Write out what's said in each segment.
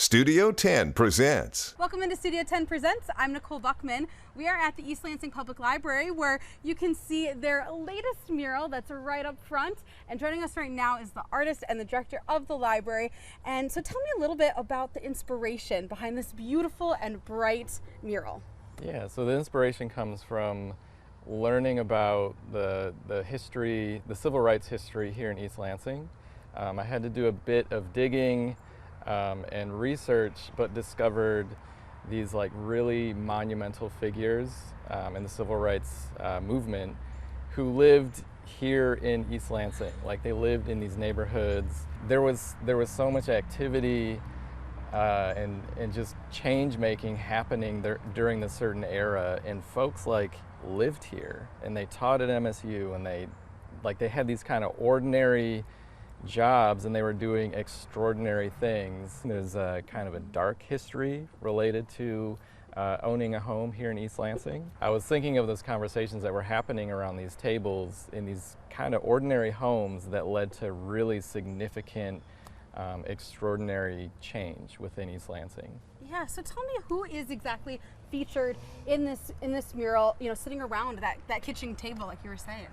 Studio 10 presents. Welcome into Studio 10 Presents. I'm Nicole Buckman. We are at the East Lansing Public Library where you can see their latest mural that's right up front. And joining us right now is the artist and the director of the library. And so tell me a little bit about the inspiration behind this beautiful and bright mural. Yeah, so the inspiration comes from learning about the history, the civil rights history here in East Lansing. I had to do a bit of digging and research, but discovered these like really monumental figures in the civil rights movement who lived here in East Lansing. Like they lived in these neighborhoods. There was so much activity and just change making happening there during this certain era, and folks like lived here and they taught at MSU, and they had these kind of ordinary jobs and they were doing extraordinary things. There's a kind of a dark history related to owning a home here in East Lansing. I was thinking of those conversations that were happening around these tables in these kind of ordinary homes that led to really significant extraordinary change within East Lansing. Yeah, so tell me, who is exactly featured in this mural, you know, sitting around that kitchen table like you were saying?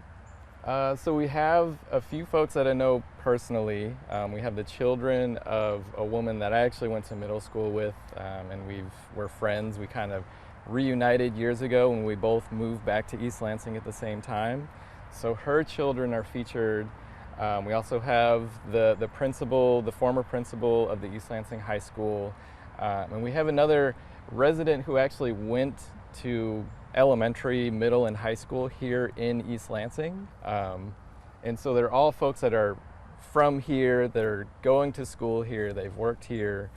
So we have a few folks that I know personally. We have the children of a woman that I actually went to middle school with, and we're friends. We kind of reunited years ago when we both moved back to East Lansing at the same time. So her children are featured. We also have the principal, the former principal of the East Lansing High School, and we have another resident who actually went to elementary, middle, and high school here in East Lansing. And so they're all folks that are from here, they're going to school here, they've worked here.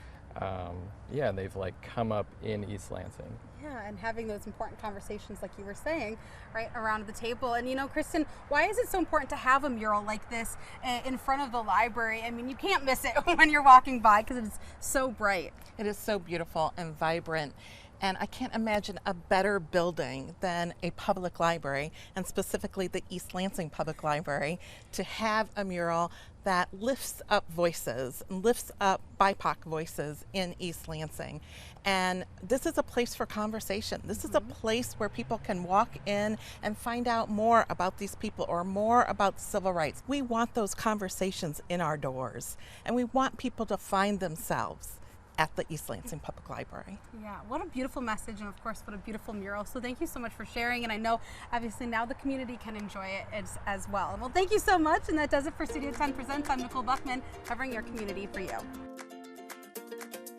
Yeah, they've like come up in East Lansing. Yeah, and having those important conversations like you were saying, right, around the table. And you know, Kristen, why is it so important to have a mural like this in front of the library? I mean, you can't miss it when you're walking by because it's so bright. It is so beautiful and vibrant. And I can't imagine a better building than a public library, and specifically the East Lansing Public Library, to have a mural that lifts up voices, lifts up BIPOC voices in East Lansing. And this is a place for conversation. This is a place where people can walk in and find out more about these people or more about civil rights. We want those conversations in our doors, and we want people to find themselves at the East Lansing Public Library. Yeah, what a beautiful message, and of course what a beautiful mural. So thank you so much for sharing, and I know obviously now the community can enjoy it as well. Well, thank you so much, and that does it for Studio 10 Presents. I'm Nicole Buckman, covering your community for you.